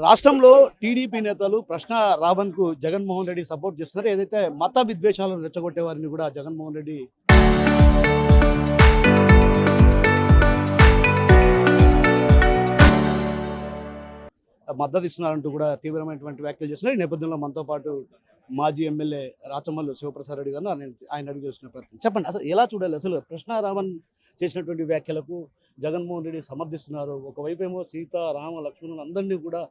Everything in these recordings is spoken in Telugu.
రాష్ట్రంలో టీడీపీ నేతలు ప్రశ్న రావణ్కు జగన్మోహన్ రెడ్డి సపోర్ట్ చేస్తున్నారు. ఏదైతే మత విద్వేషాలను రెచ్చగొట్టే వారిని కూడా జగన్మోహన్ రెడ్డి మద్దతు ఇస్తున్నారంటూ కూడా తీవ్రమైనటువంటి వ్యాఖ్యలు చేస్తున్నారు. ఈ నేపథ్యంలో మనతో పాటు మాజీ ఎమ్మెల్యే రాచమల్లు శివప్రసాద్ రెడ్డి గారు ఆయన అడిగి తెలుసుకునే ప్రయత్నం. చెప్పండి, అసలు ఎలా చూడాలి? అసలు కృష్ణ రావణ్ చేసినటువంటి వ్యాఖ్యలకు జగన్మోహన్ రెడ్డి సమర్థిస్తున్నారు. ఒకవైపు ఏమో సీత రామ లక్ష్మణులు అందరినీ కూడా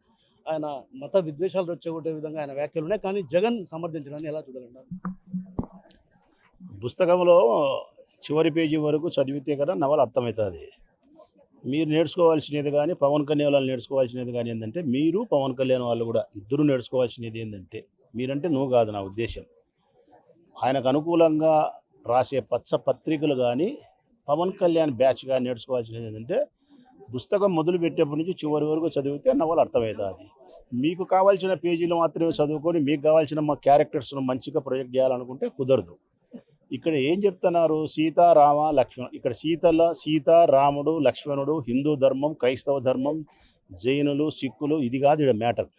ఆయన మత విద్వేషాలు రెచ్చగొట్టే విధంగా ఆయన వ్యాఖ్యలు ఉన్నాయి. కానీ జగన్ సమర్థించడాన్ని ఎలా చూడాలంటారు? పుస్తకంలో చివరి పేజీ వరకు చదివితే కదా నవల అర్థమవుతుంది. మీరు నేర్చుకోవాల్సినది కానీ పవన్ కళ్యాణ్ వాళ్ళు నేర్చుకోవాల్సినది కానీ ఏంటంటే, మీరు పవన్ కళ్యాణ్ వాళ్ళు కూడా ఇద్దరు నేర్చుకోవాల్సినది ఏంటంటే, మీరంటే నువ్వు కాదు నా ఉద్దేశం, ఆయనకు అనుకూలంగా రాసే పచ్చ పత్రికలు కానీ పవన్ కళ్యాణ్ బ్యాచ్గా నేర్చుకోవాల్సినది ఏంటంటే, పుస్తకం మొదలు పెట్టేప్పటి నుంచి చివరి వరకు చదివితే నవల అర్థమవుతుంది. మీకు కావాల్సిన పేజీలు మాత్రమే చదువుకొని మీకు కావాల్సిన మా క్యారెక్టర్స్ను మంచిగా ప్రొజెక్ట్ చేయాలనుకుంటే కుదరదు. ఇక్కడ ఏం చెప్తున్నారు? సీత రామ లక్ష్మణ్. ఇక్కడ సీత రాముడు లక్ష్మణుడు, హిందూ ధర్మం, క్రైస్తవ ధర్మం, జైనులు, సిక్కులు, ఇది కాదు ఇక్కడ మ్యాటర్.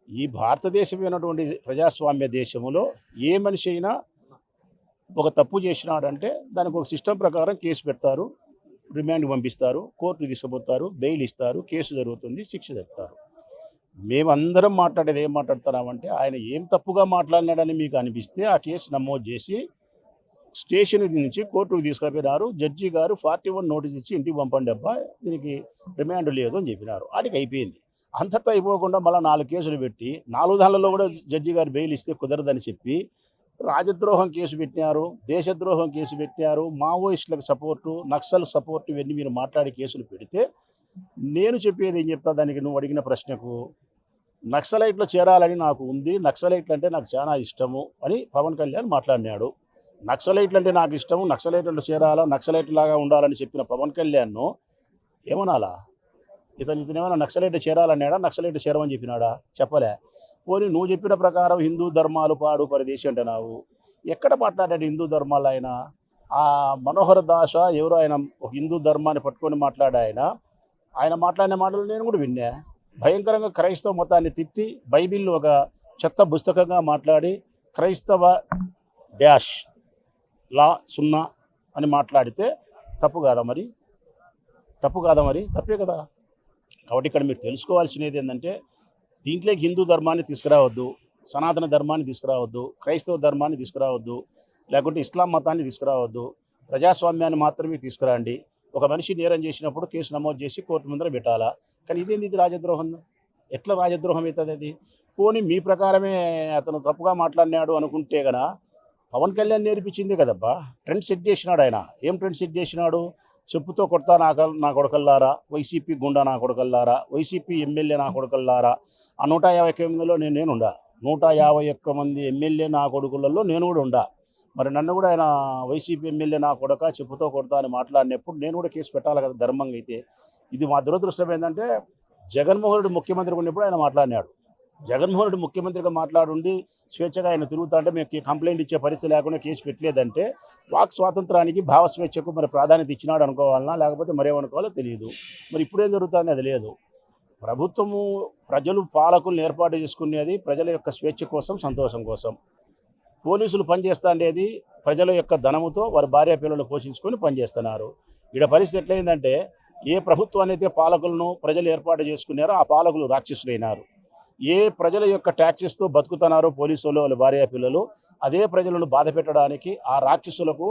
ఈ భారతదేశమైనటువంటి ప్రజాస్వామ్య దేశంలో ఏ మనిషి అయినా ఒక తప్పు చేసినాడంటే దానికి ఒక సిస్టమ్ ప్రకారం కేసు పెడతారు, రిమాండ్ పంపిస్తారు, కోర్టు తీసుకుపోతారు, బెయిల్ ఇస్తారు, కేసు జరుగుతుంది, శిక్ష చెప్తారు. మేమందరం మాట్లాడేది ఏం మాట్లాడుతున్నామంటే, ఆయన ఏం తప్పుగా మాట్లాడినాడని మీకు అనిపిస్తే ఆ కేసు నమోదు చేసి స్టేషన్ నుంచి కోర్టుకు తీసుకుపోయినారు. జడ్జి గారు 41 నోటీస్ ఇచ్చి ఇంటికి పంపండి అబ్బా, దీనికి రిమాండ్ లేదు అని చెప్పినారు. వాటికి అయిపోయింది. అంతటా అయిపోకుండా మళ్ళీ 4 కేసులు పెట్టి 4 దానిలో కూడా జడ్జి గారు బెయిల్ ఇస్తే కుదరదని చెప్పి రాజద్రోహం కేసు పెట్టినారు, దేశద్రోహం కేసు పెట్టినారు, మావోయిస్టులకు సపోర్టు, నక్సల్ సపోర్టు, ఇవన్నీ మీరు మాట్లాడి కేసులు పెడితే నేను చెప్పేది ఏం చెప్తా? దానికి నువ్వు అడిగిన ప్రశ్నకు, నక్సలైట్లో చేరాలని నాకు ఉంది, నక్సలైట్లు అంటే నాకు చాలా ఇష్టము అని పవన్ కళ్యాణ్ మాట్లాడినాడు. నక్సలైట్లు అంటే నాకు ఇష్టము, నక్సలైట్లో చేరాలా, నక్సలైట్ లాగా ఉండాలని చెప్పిన పవన్ కళ్యాణ్ను ఏమనాలా? ఇతనేమైనా నక్సలైట్ చేరాలన్నాడా, నక్సలైట్ చేరమని చెప్పినాడా? చెప్పలే. పోనీ నువ్వు చెప్పిన ప్రకారం హిందూ ధర్మాలు పాడు పరిదేశి అంటున్నావు. ఎక్కడ మాట్లాడాడు హిందూ ధర్మాలు? ఆ మనోహర్ దాస ఎవరు, ఆయన ఒక హిందూ ధర్మాన్ని పట్టుకొని ఆయన మాట్లాడిన మాటలు నేను కూడా విన్నా. భయంకరంగా క్రైస్తవ మతాన్ని తిట్టి బైబిల్ని ఒక చెత్త పుస్తకంగా మాట్లాడి క్రైస్తవ డాష్ లా 0 అని మాట్లాడితే తప్పు కాదా మరి? తప్పే కదా. కాబట్టి ఇక్కడ మీరు తెలుసుకోవాల్సినది ఏంటంటే, దీంట్లోకి హిందూ ధర్మాన్ని తీసుకురావద్దు, సనాతన ధర్మాన్ని తీసుకురావద్దు, క్రైస్తవ ధర్మాన్ని తీసుకురావద్దు, లేకుంటే ఇస్లాం మతాన్ని తీసుకురావద్దు, ప్రజాస్వామ్యాన్ని మాత్రమే తీసుకురండి. ఒక మనిషి నేరం చేసినప్పుడు కేసు నమోదు చేసి కోర్టు ముందర పెట్టాలా? కానీ ఇది రాజద్రోహం. ఎట్లా రాజద్రోహం అవుతుంది అది? పోనీ మీ ప్రకారమే అతను తప్పుగా మాట్లాడినాడు అనుకుంటే గన పవన్ కళ్యాణ్ నేర్పించింది కదబ్బా. ట్రెండ్ సెట్ చేసినాడు ఆయన. ఏం ట్రెండ్ సెట్ చేసినాడు? చెప్పుతో కొడతా నా కొడకల్లారా, వైసీపీ గుండా నా కొడకల్లారా, వైసీపీ ఎమ్మెల్యే నా కొడకల్లారా. ఆ 151 మందిలో నేను ఉండా, 151 మంది ఎమ్మెల్యే నా కొడుకులలో నేను కూడా ఉండా. మరి నన్ను కూడా ఆయన వైసీపీ ఎమ్మెల్యే నా కొడక చెప్పుతో కొడతా అని మాట్లాడినప్పుడు నేను కూడా కేసు పెట్టాలి కదా ధర్మంగా అయితే. ఇది మా దురదృష్టం ఏంటంటే, జగన్మోహన్ రెడ్డి ముఖ్యమంత్రిగా ఉన్నప్పుడు ఆయన మాట్లాడినాడు. జగన్మోహన్ రెడ్డి ముఖ్యమంత్రిగా మాట్లాడుండి స్వేచ్ఛగా ఆయన తిరుగుతా అంటే మేము కంప్లైంట్ ఇచ్చే పరిస్థితి లేకుండా కేసు పెట్టలేదంటే, వాక్ స్వాతంత్రానికి భావ స్వేచ్ఛకు మరి ప్రాధాన్యత ఇచ్చినాడు అనుకోవాలన్నా, లేకపోతే మరేమనుకోవాలో తెలియదు. మరి ఇప్పుడేం జరుగుతుంది? అది లేదు. ప్రభుత్వము ప్రజలు పాలకులను ఏర్పాటు చేసుకునేది ప్రజల యొక్క స్వేచ్ఛ కోసం, సంతోషం కోసం. పోలీసులు పనిచేస్తా ఉండేది ప్రజల యొక్క ధనముతో వారి భార్య పిల్లలు పోషించుకొని పనిచేస్తున్నారు. ఇక్కడ పరిస్థితి ఎట్లయిందంటే, ఏ ప్రభుత్వాన్ని అయితే పాలకులను ప్రజలు ఏర్పాటు చేసుకున్నారో ఆ పాలకులు రాక్షసులైనారు. ఏ ప్రజల యొక్క ట్యాక్సెస్తో బతుకుతున్నారో పోలీసులు వాళ్ళ భార్య పిల్లలు, అదే ప్రజలను బాధ పెట్టడానికి ఆ రాక్షసులకు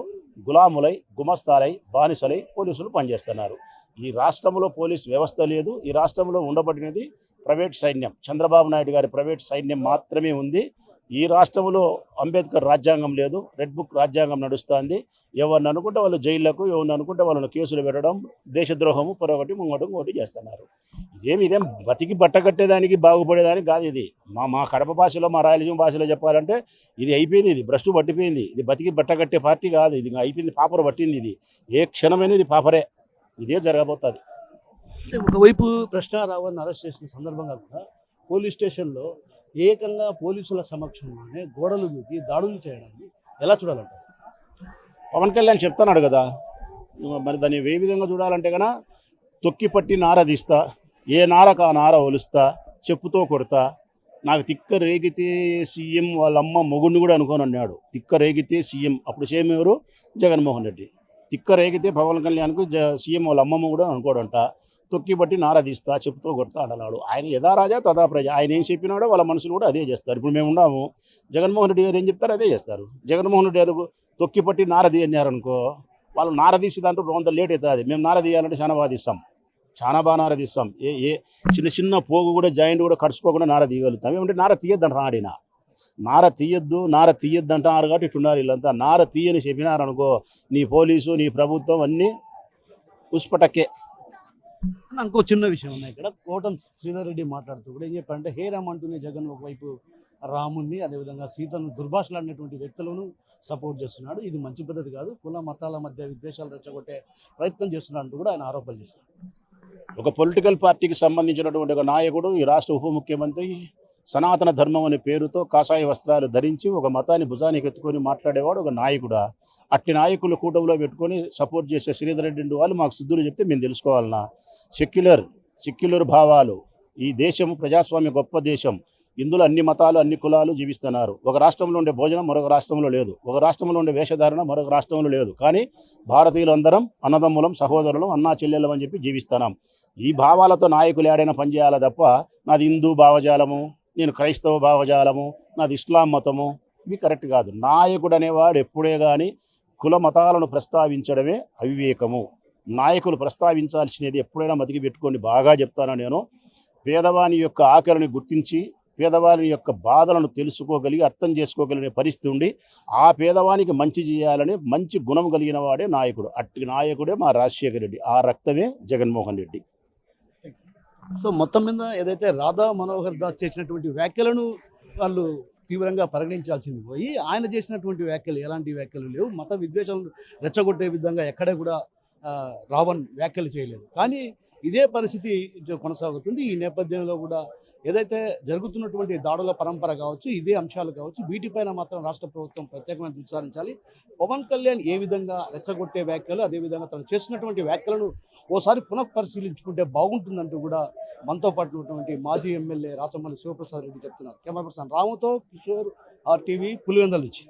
గులాములై, గుమస్తాలై, బానిసలై పోలీసులు పనిచేస్తున్నారు. ఈ రాష్ట్రంలో పోలీస్ వ్యవస్థ లేదు. ఈ రాష్ట్రంలో ఉండబడినది ప్రైవేట్ సైన్యం. చంద్రబాబు నాయుడు గారి ప్రైవేట్ సైన్యం మాత్రమే ఉంది. ఈ రాష్ట్రంలో అంబేద్కర్ రాజ్యాంగం లేదు, రెడ్ బుక్ రాజ్యాంగం నడుస్తుంది. ఎవరిని అనుకుంటే వాళ్ళు జైళ్లకు, ఎవరిని అనుకుంటే వాళ్ళని కేసులు పెట్టడం, దేశద్రోహము పొరగొట్టి ఇంకోటి చేస్తున్నారు. ఇదేం బతికి బట్టకట్టేదానికి బాగుపడేదానికి కాదు. ఇది మా కడప భాషలో, మా రాయలసీమ భాషలో చెప్పాలంటే ఇది అయిపోయింది, ఇది భ్రష్టు పట్టిపోయింది. ఇది బతికి బట్టకట్టే పార్టీ కాదు, ఇది అయిపోయింది, పాపర పట్టింది. ఇది ఏ క్షణమైన ఇది పాపరే. ఇదే జరగబోతుంది. ఒకవైపు కృష్ణ రావణ్ అరెస్ట్ చేసిన సందర్భంగా కూడా పోలీస్ స్టేషన్లో ఏకంగా పోలీసుల సమక్షంలోనే గోడలు దూకి దాడులు చేయడాన్ని ఎలా చూడాలంటారు? పవన్ కళ్యాణ్ చెప్తున్నాడు కదా, మరి దాన్ని ఏ విధంగా చూడాలంటే కన్నా, తొక్కి పట్టి నార తీస్తా, ఏ నారకు ఆ నార ఒలుస్తా, చెప్పుతో కొడతా, నాకు తిక్క రేగితే సీఎం వాళ్ళ అమ్మ మొగుడిని కూడా అనుకోని అన్నాడు. తిక్క రేగితే సీఎం, అప్పుడు సీఎం ఎవరు? జగన్మోహన్ రెడ్డి. తిక్క రేగితే పవన్ కళ్యాణ్కు సీఎం వాళ్ళ అమ్మమ్మ కూడా అనుకోడంట. తొక్కి బట్టి నారదీస్తా, చెప్పుతో కొడతా అంటున్నాడు. ఆయన యథా రాజా తదా ప్రజ, ఆయన ఏం చెప్పినాడో వాళ్ళ మనుషులు కూడా అదే చేస్తారు. ఇప్పుడు మేము ఉన్నాము, జగన్మోహన్ రెడ్డి గారు ఏం చెప్తారు అదే చేస్తారు. జగన్మోహన్ రెడ్డి గారు తొక్కి పట్టి నారది అన్నారనుకో, వాళ్ళు నారదీసి దాంట్లో కొంత లేట్ అవుతుంది. మేము నారదీయాలంటే చాలా బాగా తీస్తాం, చాలా బాగా నారదీస్తాం. ఏ చిన్న చిన్న పోగు కూడా జాయింట్ కూడా ఖర్చుకోకుండా నార తీయగలుగుతాం. ఏమంటే నార తీయద్దంటారు ఆడిన, నార తీయద్దు అంటున్నారు కాబట్టి ఇట్టున్నారు వీళ్ళంతా. నార తీయని చెప్పినారనుకో, నీ పోలీసు నీ ప్రభుత్వం అన్నీ ఉస్పటకే. అన్న, ఇంకో చిన్న విషయం ఉన్నాయి ఇక్కడ. కోటం శ్రీధర్ రెడ్డి మాట్లాడుతూ కూడా ఏం చెప్పారంటే, హే రామ్ అంటూనే జగన్ ఒకవైపు రాముణ్ణి అదేవిధంగా సీతను దుర్భాషలాడినటువంటి వ్యక్తులను సపోర్ట్ చేస్తున్నాడు. ఇది మంచి పద్ధతి కాదు, కుల మతాల మధ్య విద్వేషాలు రెచ్చగొట్టే ప్రయత్నం చేస్తున్నాడు అంటూ కూడా ఆయన ఆరోపణలు చేస్తున్నారు. ఒక పొలిటికల్ పార్టీకి సంబంధించినటువంటి ఒక నాయకుడు, ఈ రాష్ట్ర ఉప ముఖ్యమంత్రి సనాతన ధర్మం అనే పేరుతో కాషాయ వస్త్రాలు ధరించి ఒక మతాన్ని భుజానికి ఎత్తుకొని మాట్లాడేవాడు ఒక నాయకుడా? అట్టి నాయకులు కూటమిలో పెట్టుకొని సపోర్ట్ చేసే శ్రీధర్ రెడ్డి వాళ్ళు మాకు శుద్ధులు చెప్తే మేము తెలుసుకోవాలన్నా? సెక్యులర్ భావాలు, ఈ దేశం ప్రజాస్వామ్య గొప్ప దేశం, ఇందులో అన్ని మతాలు అన్ని కులాలు జీవిస్తున్నారు. ఒక రాష్ట్రంలో ఉండే భోజనం మరొక రాష్ట్రంలో లేదు, ఒక రాష్ట్రంలో ఉండే వేషధారణ మరొక రాష్ట్రంలో లేదు. కానీ భారతీయులు అందరం అన్నదమ్ములం, సహోదరులం, అన్నా చెల్లెలం అని చెప్పి జీవిస్తున్నాం. ఈ భావాలతో నాయకులు ఏడైనా పనిచేయాలి తప్ప నాది హిందూ భావజాలము, నేను క్రైస్తవ భావజాలము, నాది ఇస్లాం మతము, ఇవి కరెక్ట్ కాదు. నాయకుడు అనేవాడు ఎప్పుడే కానీ కుల మతాలను ప్రస్తావించడమే అవివేకము. నాయకులు ప్రస్తావించాల్సినది ఎప్పుడైనా మతికి పెట్టుకొని బాగా చెప్తాను నేను. పేదవాని యొక్క ఆకలిని గుర్తించి పేదవాని యొక్క బాధలను తెలుసుకోగలిగి అర్థం చేసుకోగలిగిన పరిస్థితి ఉండి ఆ పేదవానికి మంచి చేయాలని మంచి గుణం కలిగిన వాడే నాయకుడు. అట్టి నాయకుడే మా రాజశేఖర రెడ్డి, ఆ రక్తమే జగన్మోహన్ రెడ్డి. సో మొత్తం మీద ఏదైతే రాధా మనోహర్ దాస్ చేసినటువంటి వ్యాఖ్యలను వాళ్ళు తీవ్రంగా పరిగణించాల్సింది పోయి, ఆయన చేసినటువంటి వ్యాఖ్యలు ఎలాంటి వ్యాఖ్యలు లేవు, మత విద్వేషాలను రెచ్చగొట్టే విధంగా ఎక్కడ కూడా రావణ్ వ్యాఖ్యలు చేయలేదు. కానీ ఇదే పరిస్థితి కొనసాగుతుంది. ఈ నేపథ్యంలో కూడా ఏదైతే జరుగుతున్నటువంటి దాడుల పరంపర కావచ్చు, ఇదే అంశాలు కావచ్చు, వీటిపైన మాత్రం రాష్ట్ర ప్రభుత్వం ప్రత్యేకమైన విచారించాలి. పవన్ కళ్యాణ్ ఏ విధంగా రెచ్చగొట్టే వ్యాఖ్యలు, అదేవిధంగా తను చేసినటువంటి వ్యాఖ్యలను ఓసారి పునఃపరిశీలించుకుంటే బాగుంటుందంటూ కూడా మనతో పాటు ఉన్నటువంటి మాజీ ఎమ్మెల్యే రాచమల్లి శివప్రసాద్ రెడ్డి చెప్తున్నారు. కెమెరా పర్సన్ రాముతో కిషోర్, RTV, పులివెందుల నుంచి.